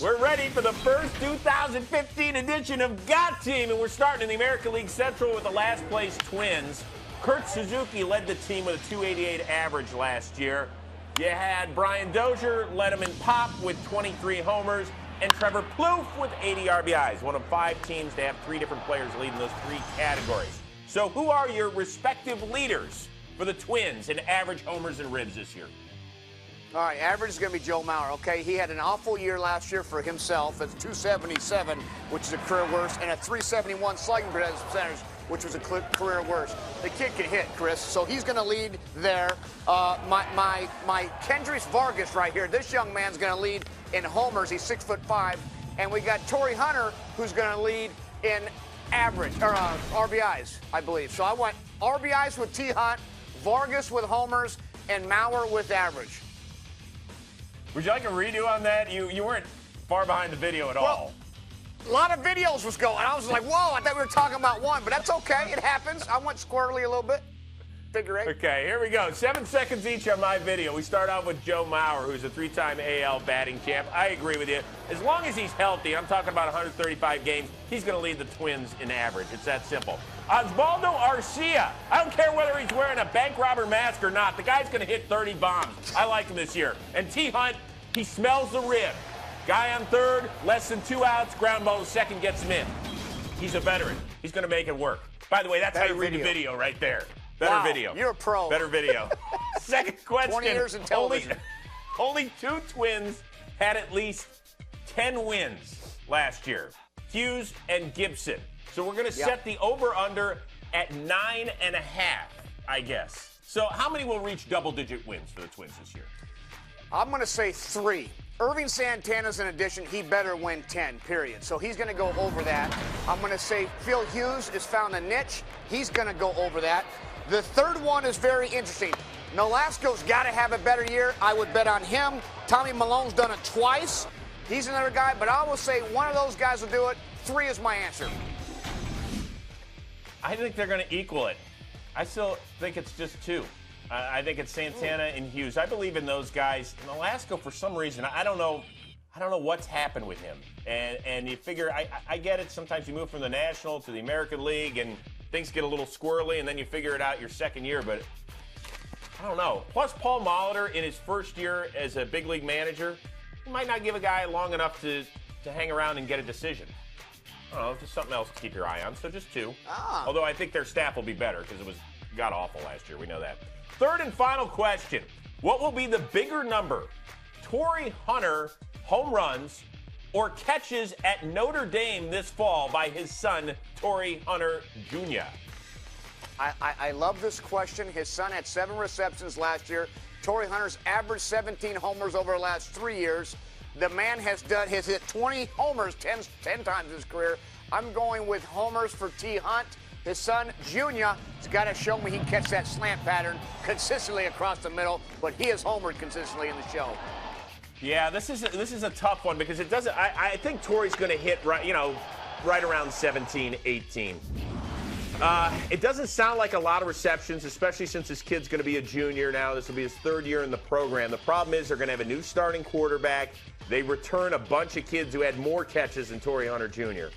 We're ready for the first 2015 edition of Got Teeeem, and we're starting in the American League Central with the last place Twins. Kurt Suzuki led the team with a 288 average last year. You had Brian Dozier led them in pop with 23 homers, and Trevor Plouffe with 80 RBIs, one of 5 teams to have 3 different players leading those 3 categories. So who are your respective leaders for the Twins in average homers and ribs this year? All right, average is going to be Joe Mauer, okay? He had an awful year last year for himself. It's 277, which is a career worst, and a 371 slugging percentage, which was a career worst. The kid can hit, Chris, so he's going to lead there. My Kendrys Vargas right here, this young man's going to lead in homers. He's 6'5", and we got Torrey Hunter, who's going to lead in average, or RBIs, I believe. So I want RBIs with T. Hunt, Vargas with homers, and Mauer with average. Would you like a redo on that? You weren't far behind the video at all. A lot of videos was going. I was like, whoa, I thought we were talking about one, but that's okay. It happens. I went squirrely a little bit. Figure 8. Okay, here we go. 7 seconds each on my video. We start off with Joe Mauer, who's a 3-time AL batting champ. I agree with you. As long as he's healthy, I'm talking about 135 games, he's going to lead the Twins in average. It's that simple. Osvaldo Arcia. I don't care whether he's wearing a bank robber mask or not. The guy's going to hit 30 bombs. I like him this year. And T. Hunt, he smells the rib. Guy on third, less than 2 outs, ground ball to second, gets him in. He's a veteran. He's going to make it work. By the way, that's how you read the video right there. Better video. You're a pro. Better video. Second question. 20 years in television. Only 2 Twins had at least 10 wins last year. Hughes and Gibson. So we're going to set the over-under at 9.5, I guess. So how many will reach double-digit wins for the Twins this year? I'm going to say 3. Irving Santana's an addition. He better win 10, period. So he's going to go over that. I'm going to say Phil Hughes has found a niche. He's going to go over that. The third one is very interesting. Nolasco's got to have a better year. I would bet on him. Tommy Malone's done it twice. He's another guy, but I will say one of those guys will do it. 3 is my answer. I think they're going to equal it. I still think it's just 2. I think it's Santana and Hughes. I believe in those guys. Nolasco, for some reason, I don't know what's happened with him. And you figure, I get it. Sometimes you move from the National to the American League, and things get a little squirrely, and then you figure it out your second year. But I don't know. Plus, Paul Molitor, in his first year as a big league manager, he might not give a guy long enough to hang around and get a decision. I don't know, just something else to keep your eye on. So just 2. Although I think their staff will be better because it was god-awful last year. We know that. Third and final question. What will be the bigger number? Torrey Hunter home runs or catches at Notre Dame this fall by his son, Torrey Hunter Jr.? I love this question. His son had 7 receptions last year. Torrey Hunter's averaged 17 homers over the last 3 years. The man has hit 20 homers 10 times in his career. I'm going with homers for T. Hunt. His son, Junior, has got to show me he can catch that slant pattern consistently across the middle, but he has homered consistently in the show. Yeah, this is a tough one because it doesn't. I think Torrey's going to hit right around 17, 18. It doesn't sound like a lot of receptions, especially since this kid's going to be a junior now. This will be his 3rd year in the program. The problem is they're going to have a new starting quarterback. They return a bunch of kids who had more catches than Torrey Hunter Jr.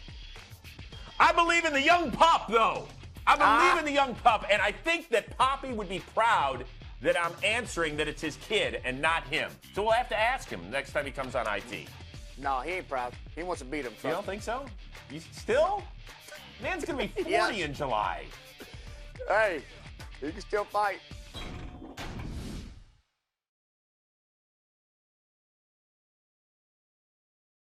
I believe in the young pup, though. I believe in the young pup, and I think that Poppy would be proud that I'm answering that it's his kid and not him. So we'll have to ask him next time he comes on IT. No, he ain't proud. He wants to beat him. You don't think so? You still? Man's going to be 40 in July. Hey, he can still fight.